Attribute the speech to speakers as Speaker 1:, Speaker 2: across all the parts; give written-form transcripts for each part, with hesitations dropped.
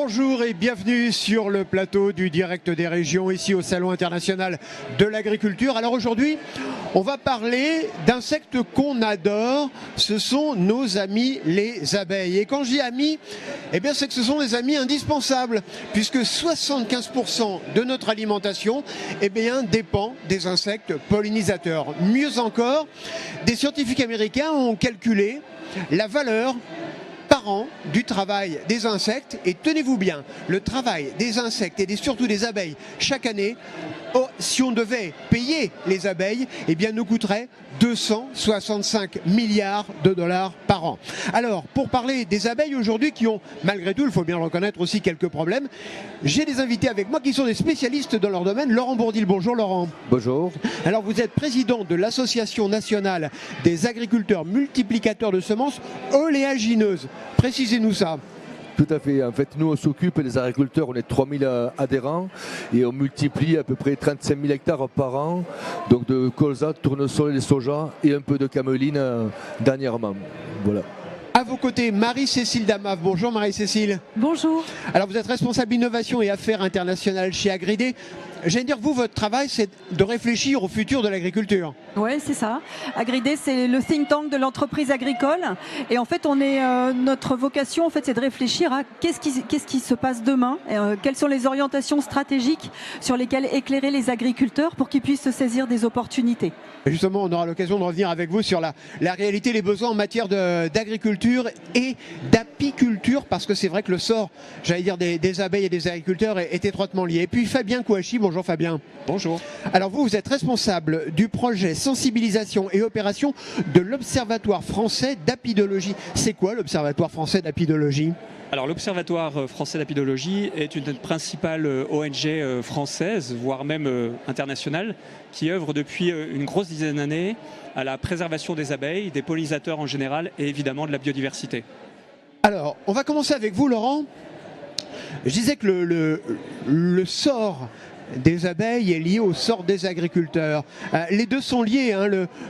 Speaker 1: Bonjour et bienvenue sur le plateau du Direct des Régions, ici au Salon International de l'Agriculture. Alors aujourd'hui, on va parler d'insectes qu'on adore, ce sont nos amis les abeilles. Et quand je dis amis, eh bien c'est que ce sont des amis indispensables, puisque 75% de notre alimentation dépend des insectes pollinisateurs. Mieux encore, des scientifiques américains ont calculé la valeur par an du travail des insectes, et tenez-vous bien, le travail des insectes et surtout des abeilles chaque année, si on devait payer les abeilles, nous coûterait 265 milliards de dollars par an. Alors, pour parler des abeilles aujourd'hui qui ont, malgré tout, il faut bien le reconnaître, aussi quelques problèmes, j'ai des invités avec moi qui sont des spécialistes dans leur domaine. Laurent Bourdil, bonjour Laurent.
Speaker 2: Bonjour.
Speaker 1: Alors, vous êtes président de l'Association nationale des agriculteurs multiplicateurs de semences oléagineuses. Précisez-nous ça.
Speaker 2: Tout à fait. En fait, nous, on s'occupe, les agriculteurs, on est 3000 adhérents et on multiplie à peu près 35 000 hectares par an, donc de colza, tournesol et soja et un peu de cameline dernièrement. Voilà.
Speaker 1: À vos côtés, Marie-Cécile Damave. Bonjour Marie-Cécile.
Speaker 3: Bonjour.
Speaker 1: Alors vous êtes responsable innovation et affaires internationales chez Agridé. J'allais dire, vous, votre travail, c'est de réfléchir au futur de l'agriculture.
Speaker 3: Oui, c'est ça. Agridé, c'est le think tank de l'entreprise agricole. Et en fait, notre vocation, en fait, c'est de réfléchir à qu'est-ce qui se passe demain, quelles sont les orientations stratégiques sur lesquelles éclairer les agriculteurs pour qu'ils puissent se saisir des opportunités.
Speaker 1: Et justement, on aura l'occasion de revenir avec vous sur la réalité, les besoins en matière d'agriculture et d'apiculture, parce que c'est vrai que le sort, j'allais dire, des abeilles et des agriculteurs est étroitement lié. Et puis Fabien Kouachi, bonjour Fabien.
Speaker 4: Bonjour.
Speaker 1: Alors vous êtes responsable du projet sensibilisation et opération de l'Observatoire français d'apidologie. C'est quoi l'Observatoire français d'apidologie ?
Speaker 4: Alors l'Observatoire français d'apidologie est une des principales ONG françaises, voire même internationale, qui œuvre depuis une grosse dizaine d'années à la préservation des abeilles, des pollinisateurs en général et évidemment de la biodiversité.
Speaker 1: Alors, on va commencer avec vous Laurent. Je disais que le sort des abeilles est lié au sort des agriculteurs. Les deux sont liés, hein,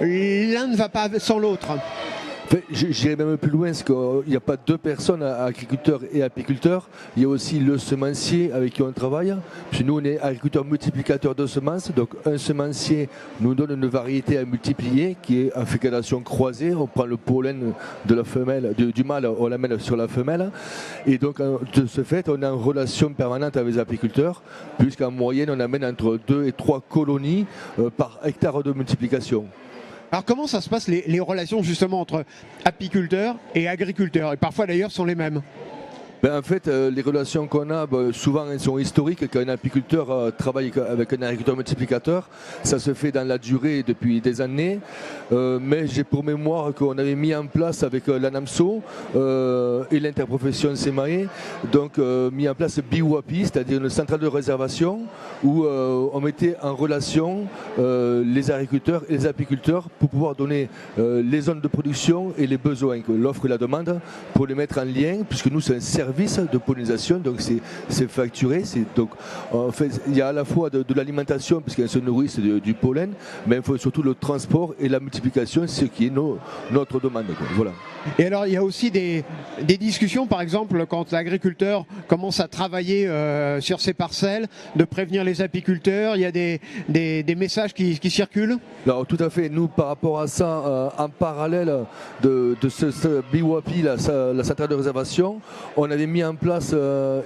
Speaker 1: l'un ne va pas sans l'autre.
Speaker 2: J'irai même plus loin, parce qu'il n'y a pas deux personnes, agriculteurs et apiculteurs. Il y a aussi le semencier avec qui on travaille. Puis nous, on est agriculteurs multiplicateurs de semences. Donc un semencier nous donne une variété à multiplier qui est en fécondation croisée. On prend le pollen de la femelle, du mâle, on l'amène sur la femelle. Et donc de ce fait, on est en relation permanente avec les apiculteurs, puisqu'en moyenne, on amène entre 2 et 3 colonies par hectare de multiplication.
Speaker 1: Alors comment ça se passe les relations justement entre apiculteurs et agriculteurs, et parfois d'ailleurs sont les mêmes?
Speaker 2: En fait, les relations qu'on a, souvent elles sont historiques. Quand un apiculteur travaille avec un agriculteur multiplicateur, ça se fait dans la durée depuis des années. Mais j'ai pour mémoire qu'on avait mis en place avec l'ANAMSO et l'interprofession SEMAE, donc mis en place BIWAPI, c'est-à-dire une centrale de réservation où on mettait en relation les agriculteurs et les apiculteurs pour pouvoir donner les zones de production et les besoins, l'offre et la demande, pour les mettre en lien, puisque nous c'est un service de pollinisation, donc c'est facturé. Donc en fait, il y a à la fois de l'alimentation, puisqu'elles se nourrissent du pollen, mais il faut surtout le transport et la multiplication, ce qui est notre demande. Voilà.
Speaker 1: Et alors il y a aussi des discussions, par exemple, quand l'agriculteur commence à travailler sur ses parcelles, de prévenir les apiculteurs. Il y a des messages qui circulent. Alors
Speaker 2: tout à fait. Nous, par rapport à ça, en parallèle de ce BIWAPI, la centrale de réservation, on avait mis en place,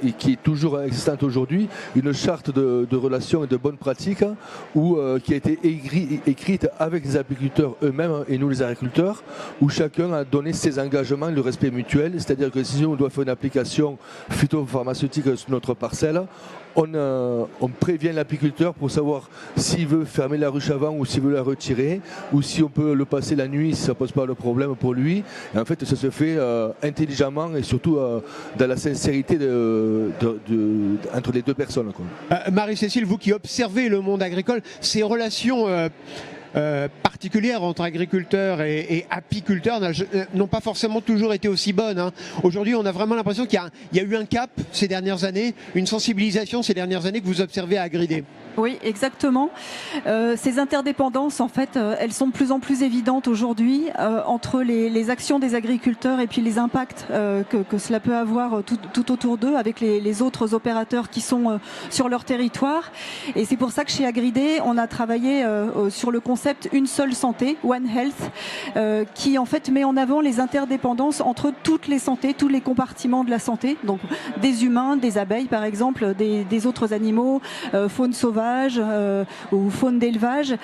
Speaker 2: et qui est toujours existante aujourd'hui, une charte de relations et de bonnes pratiques qui a été écrite avec les apiculteurs eux-mêmes et nous les agriculteurs, où chacun a donné ses engagements, le respect mutuel, c'est-à-dire que si on doit faire une application phytopharmaceutique sur notre parcelle, on prévient l'apiculteur pour savoir s'il veut fermer la ruche avant ou s'il veut la retirer, ou si on peut le passer la nuit si ça ne pose pas de problème pour lui. Et en fait, ça se fait intelligemment et surtout dans la sincérité entre les deux personnes.
Speaker 1: Marie-Cécile, vous qui observez le monde agricole, ces relations particulières entre agriculteurs et apiculteurs n'ont pas forcément toujours été aussi bonnes, hein. Aujourd'hui, on a vraiment l'impression qu'il y a eu un cap ces dernières années, une sensibilisation ces dernières années que vous observez à Agridé.
Speaker 3: Oui, exactement. Ces interdépendances, en fait, elles sont de plus en plus évidentes aujourd'hui entre les actions des agriculteurs et puis les impacts que cela peut avoir tout autour d'eux avec les autres opérateurs qui sont sur leur territoire. Et c'est pour ça que chez Agridé, on a travaillé sur le concept Une seule santé, One Health, qui en fait met en avant les interdépendances entre toutes les santé, tous les compartiments de la santé, donc des humains, des abeilles par exemple, des autres animaux, faune sauvage, ou faune d'élevage,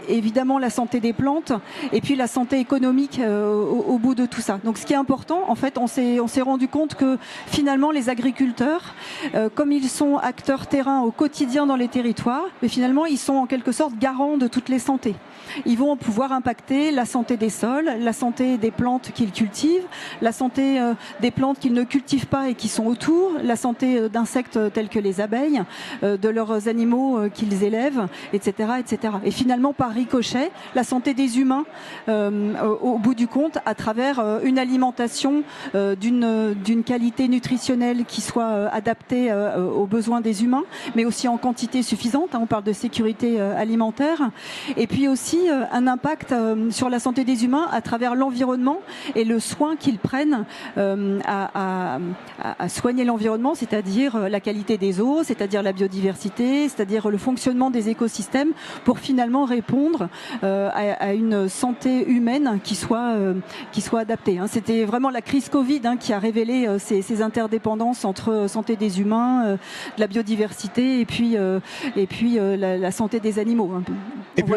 Speaker 3: évidemment la santé des plantes et puis la santé économique au bout de tout ça. Donc ce qui est important, en fait, on s'est rendu compte que finalement les agriculteurs, comme ils sont acteurs terrain au quotidien dans les territoires, mais finalement ils sont en quelque sorte garants de toutes les santé. Ils vont pouvoir impacter la santé des sols, la santé des plantes qu'ils cultivent, la santé des plantes qu'ils ne cultivent pas et qui sont autour, la santé d'insectes tels que les abeilles, de leurs animaux qu'ils élèvent, etc., etc. Et finalement, par ricochet, la santé des humains au bout du compte, à travers une alimentation d'une qualité nutritionnelle qui soit adaptée aux besoins des humains, mais aussi en quantité suffisante. On parle de sécurité alimentaire. Et puis aussi un impact sur la santé des humains à travers l'environnement et le soin qu'ils prennent à soigner l'environnement, c'est-à-dire la qualité des eaux, c'est-à-dire la biodiversité, c'est-à-dire le fonctionnement des écosystèmes pour finalement répondre à une santé humaine qui soit adaptée. C'était vraiment la crise Covid qui a révélé ces interdépendances entre santé des humains, de la biodiversité et puis la santé des animaux.
Speaker 1: Et puis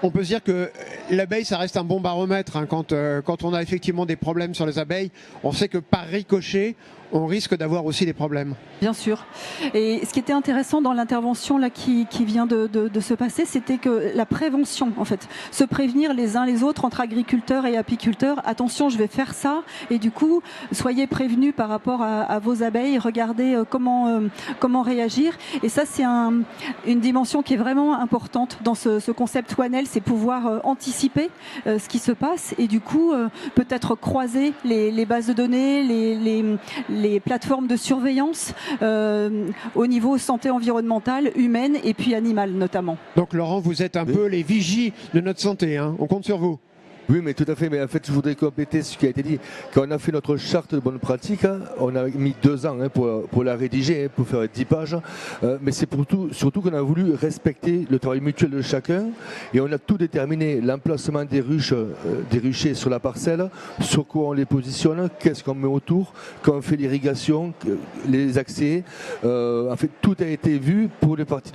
Speaker 1: on peut se dire que l'abeille, ça reste un bon baromètre. Quand on a effectivement des problèmes sur les abeilles, on sait que par ricochet, on risque d'avoir aussi des problèmes.
Speaker 3: Bien sûr. Et ce qui était intéressant dans l'intervention là qui vient de se passer, c'était que la prévention, en fait, se prévenir les uns les autres entre agriculteurs et apiculteurs. Attention, je vais faire ça. Et du coup, soyez prévenus par rapport à vos abeilles. Regardez comment réagir. Et ça, c'est une dimension qui est vraiment importante dans ce concept One Health, c'est pouvoir anticiper ce qui se passe et du coup peut-être croiser les bases de données, les plateformes de surveillance au niveau santé environnementale, humaine et puis animale notamment.
Speaker 1: Donc Laurent, vous êtes un peu les vigies de notre santé, hein. On compte sur vous.
Speaker 2: Oui, mais tout à fait. Mais en fait, je voudrais compléter ce qui a été dit. Quand on a fait notre charte de bonne pratique, on a mis 2 ans pour la rédiger, pour faire 10 pages. Mais c'est surtout qu'on a voulu respecter le travail mutuel de chacun. Et on a tout déterminé. L'emplacement des ruchers sur la parcelle, sur quoi on les positionne, qu'est-ce qu'on met autour, quand on fait l'irrigation, les accès. En fait, tout a été vu pour les parties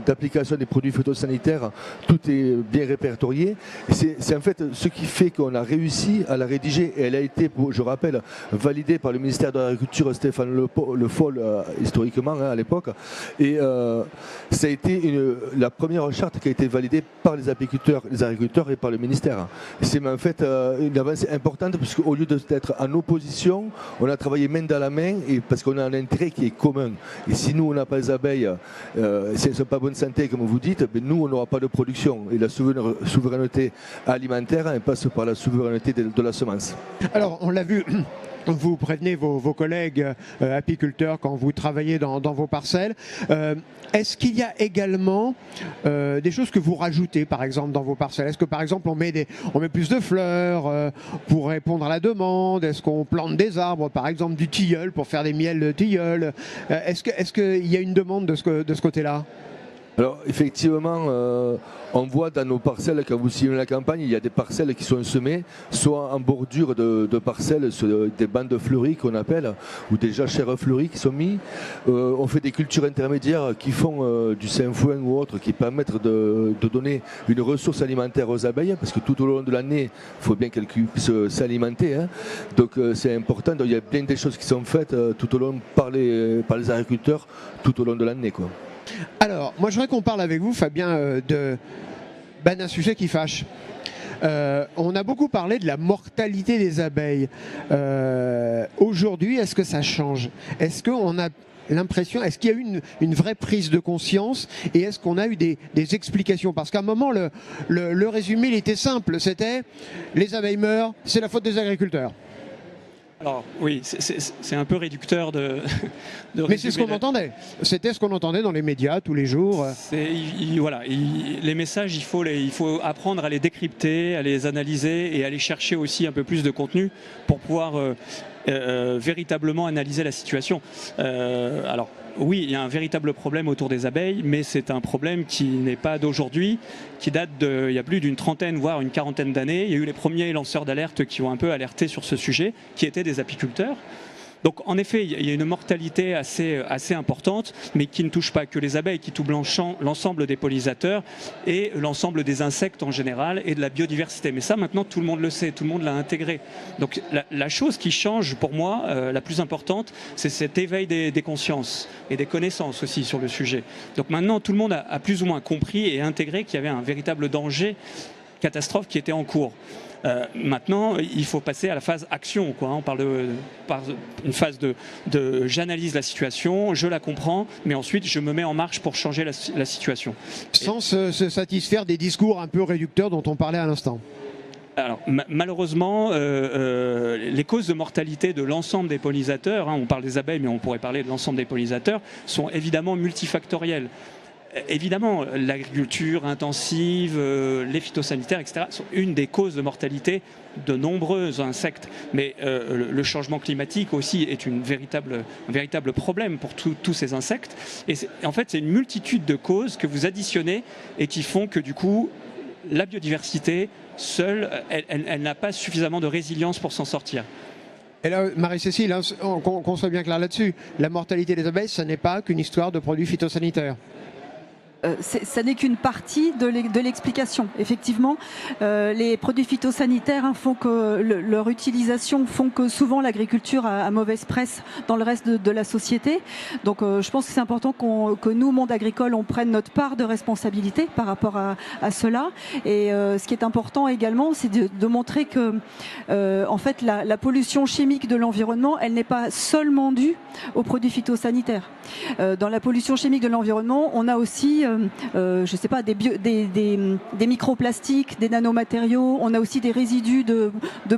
Speaker 2: d'application des produits phytosanitaires. Tout est bien répertorié. C'est en fait ce qui fait qu'on a réussi à la rédiger et elle a été, je rappelle, validée par le ministère de l'Agriculture, Stéphane Le Foll, historiquement à l'époque. Et ça a été la première charte qui a été validée par les apiculteurs, les agriculteurs et par le ministère. C'est en fait une avancée importante parce qu'au lieu d'être en opposition, on a travaillé main dans la main et parce qu'on a un intérêt qui est commun. Et si nous, on n'a pas les abeilles, si elles ne sont pas bonne santé, comme vous dites, ben nous, on n'aura pas de production. Et la souveraineté alimentaire, elle passe par la souveraineté de la semence.
Speaker 1: Alors, on l'a vu. Vous prévenez vos collègues apiculteurs quand vous travaillez dans vos parcelles. Est-ce qu'il y a également des choses que vous rajoutez, par exemple, dans vos parcelles? Est-ce que, par exemple, on met plus de fleurs pour répondre à la demande? Est-ce qu'on plante des arbres, par exemple, du tilleul pour faire des miels de tilleul? Est-ce qu'il y a une demande de ce côté-là?
Speaker 2: Alors effectivement, on voit dans nos parcelles, quand vous suivez la campagne, il y a des parcelles qui sont semées, soit en bordure de parcelles, sur des bandes fleuries qu'on appelle, ou des jachères fleuries qui sont mises. On fait des cultures intermédiaires qui font du sainfoin ou autre, qui permettent de donner une ressource alimentaire aux abeilles, parce que tout au long de l'année, il faut bien qu'elles puissent s'alimenter. Donc c'est important, donc, il y a bien des choses qui sont faites tout au long par les agriculteurs, tout au long de l'année, quoi.
Speaker 1: Alors, moi je voudrais qu'on parle avec vous, Fabien, d'un sujet qui fâche. On a beaucoup parlé de la mortalité des abeilles. Aujourd'hui, est-ce que ça change? Est-ce qu'on a l'impression, est-ce qu'il y a eu une vraie prise de conscience et est-ce qu'on a eu des explications? Parce qu'à un moment, le résumé, il était simple, c'était les abeilles meurent, c'est la faute des agriculteurs.
Speaker 4: Alors oui, c'est un peu réducteur de
Speaker 1: mais c'est ce qu'on entendait. C'était ce qu'on entendait dans les médias tous les jours.
Speaker 4: Voilà, les messages, il faut apprendre à les décrypter, à les analyser et à aller chercher aussi un peu plus de contenu pour pouvoir véritablement analyser la situation. Alors oui, il y a un véritable problème autour des abeilles, mais c'est un problème qui n'est pas d'aujourd'hui, qui date il y a plus d'une trentaine, voire une quarantaine d'années. Il y a eu les premiers lanceurs d'alerte qui ont un peu alerté sur ce sujet, qui étaient des apiculteurs. Donc en effet, il y a une mortalité assez importante, mais qui ne touche pas que les abeilles, qui touche l'ensemble des pollinisateurs et l'ensemble des insectes en général et de la biodiversité. Mais ça, maintenant, tout le monde le sait, tout le monde l'a intégré. Donc la chose qui change pour moi, la plus importante, c'est cet éveil des consciences et des connaissances aussi sur le sujet. Donc maintenant, tout le monde a plus ou moins compris et intégré qu'il y avait un véritable danger, catastrophe qui était en cours. Maintenant, il faut passer à la phase action, quoi. On parle une phase de j'analyse la situation, je la comprends, mais ensuite je me mets en marche pour changer la situation.
Speaker 1: Sans se satisfaire des discours un peu réducteurs dont on parlait à l'instant.
Speaker 4: Alors, malheureusement, les causes de mortalité de l'ensemble des pollinisateurs, on parle des abeilles, mais on pourrait parler de l'ensemble des pollinisateurs, sont évidemment multifactorielles. Évidemment, l'agriculture intensive, les phytosanitaires, etc. sont une des causes de mortalité de nombreux insectes. Mais le changement climatique aussi est un véritable problème pour tous ces insectes. Et en fait, c'est une multitude de causes que vous additionnez et qui font que du coup, la biodiversité seule, elle n'a pas suffisamment de résilience pour s'en sortir.
Speaker 1: Et là, Marie-Cécile, hein, qu'on soit bien clair là-dessus, la mortalité des abeilles, ce n'est pas qu'une histoire de produits phytosanitaires.
Speaker 3: Ça n'est qu'une partie de l'explication. Effectivement, les produits phytosanitaires font que leur utilisation font que souvent l'agriculture a mauvaise presse dans le reste de la société. Donc je pense que c'est important que nous, monde agricole, on prenne notre part de responsabilité par rapport à cela. Et ce qui est important également, c'est de montrer que en fait, la pollution chimique de l'environnement, elle n'est pas seulement due aux produits phytosanitaires. Dans la pollution chimique de l'environnement, on a aussi je sais pas, des microplastiques, des nanomatériaux. On a aussi des résidus de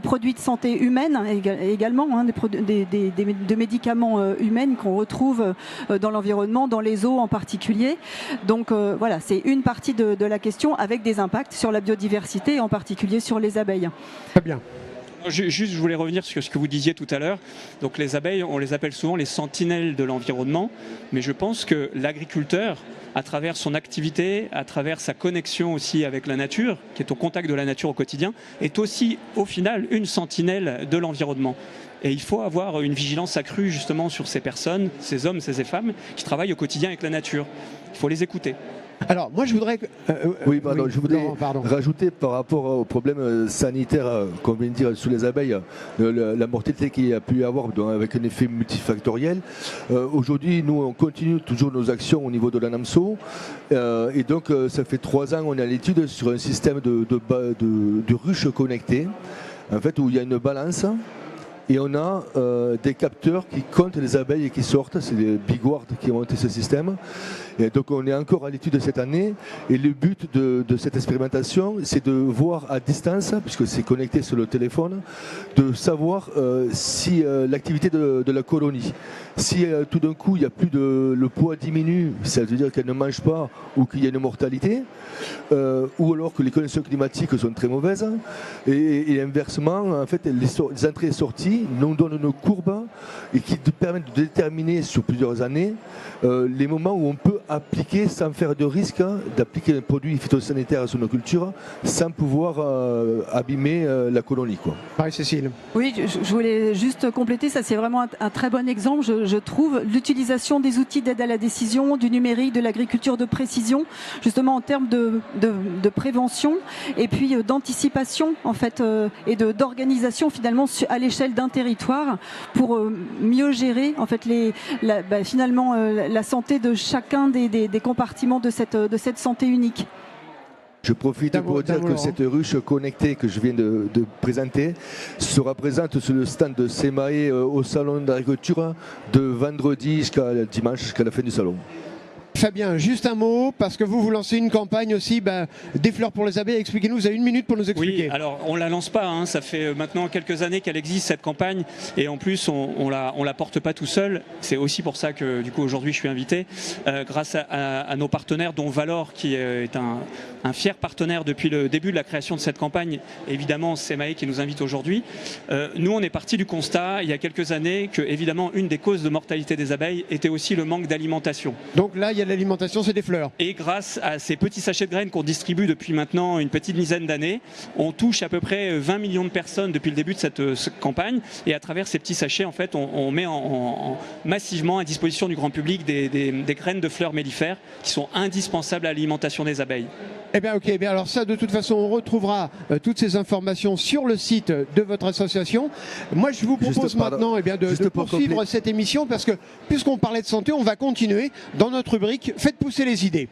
Speaker 3: produits de santé humaine également, de médicaments humains qu'on retrouve dans l'environnement, dans les eaux en particulier. Donc voilà, c'est une partie de la question avec des impacts sur la biodiversité et en particulier sur les abeilles.
Speaker 1: Très bien.
Speaker 4: Juste, je voulais revenir sur ce que vous disiez tout à l'heure. Donc les abeilles, on les appelle souvent les sentinelles de l'environnement, mais je pense que l'agriculteur, à travers son activité, à travers sa connexion aussi avec la nature, qui est au contact de la nature au quotidien, est aussi au final une sentinelle de l'environnement. Et il faut avoir une vigilance accrue justement sur ces personnes, ces hommes, ces femmes qui travaillent au quotidien avec la nature. Il faut les écouter.
Speaker 1: Alors, moi, je voudrais...
Speaker 2: je voudrais rajouter par rapport au problème sanitaire, qu'on vient de dire, sous les abeilles, la mortalité qu'il y a pu y avoir avec un effet multifactoriel. Aujourd'hui, nous, on continue toujours nos actions au niveau de l'ANAMSO. Et donc, ça fait 3 ans, on est à l'étude sur un système de ruches connectées, en fait, où il y a une balance. Et on a des capteurs qui comptent les abeilles qui sortent, c'est les Bigward qui ont monté ce système. Et donc on est encore à l'étude cette année. Et le but de cette expérimentation, c'est de voir à distance, puisque c'est connecté sur le téléphone, de savoir si l'activité de la colonie, si tout d'un coup il y a plus le poids diminue, ça veut dire qu'elle ne mange pas ou qu'il y a une mortalité, ou alors que les conditions climatiques sont très mauvaises. Et inversement, en fait, les entrées et sorties nous donnent une courbe et qui permettent de déterminer sur plusieurs années les moments où on peut appliquer sans faire de risque d'appliquer un produit phytosanitaire sur nos cultures sans pouvoir abîmer la colonie, quoi.
Speaker 1: Marie-Cécile.
Speaker 3: Oui, je voulais juste compléter, ça c'est vraiment un très bon exemple, je trouve, l'utilisation des outils d'aide à la décision, du numérique, de l'agriculture de précision, justement en termes de prévention et puis d'anticipation en fait et d'organisation finalement à l'échelle d'un territoire pour mieux gérer en fait finalement la santé de chacun des compartiments de cette santé unique.
Speaker 2: Je profite pour dire que cette ruche connectée que je viens de présenter sera présente sur le stand de SEMAE au Salon d'Agriculture de vendredi jusqu'à dimanche, jusqu'à la fin du salon.
Speaker 1: Fabien, juste un mot, parce que vous lancez une campagne aussi, des fleurs pour les abeilles. Expliquez-nous, vous avez 1 minute pour nous expliquer.
Speaker 4: Oui, alors on ne la lance pas, ça fait maintenant quelques années qu'elle existe cette campagne, et en plus on la porte pas tout seul. C'est aussi pour ça que du coup aujourd'hui je suis invité, grâce à nos partenaires, dont Valor, qui est un fier partenaire depuis le début de la création de cette campagne, évidemment SEMAE qui nous invite aujourd'hui. Nous on est parti du constat il y a quelques années que évidemment une des causes de mortalité des abeilles était aussi le manque d'alimentation.
Speaker 1: Donc là il y a l'alimentation, c'est des fleurs.
Speaker 4: Et grâce à ces petits sachets de graines qu'on distribue depuis maintenant une petite dizaine d'années, on touche à peu près 20 millions de personnes depuis le début de cette campagne. Et à travers ces petits sachets, en fait, on met massivement à disposition du grand public des graines de fleurs mellifères qui sont indispensables à l'alimentation des abeilles.
Speaker 1: Eh bien, ok. Alors ça, de toute façon, on retrouvera toutes ces informations sur le site de votre association. Moi, je vous propose maintenant de poursuivre cette émission, parce que puisqu'on parlait de santé, on va continuer dans notre rubrique « Faites pousser les idées ».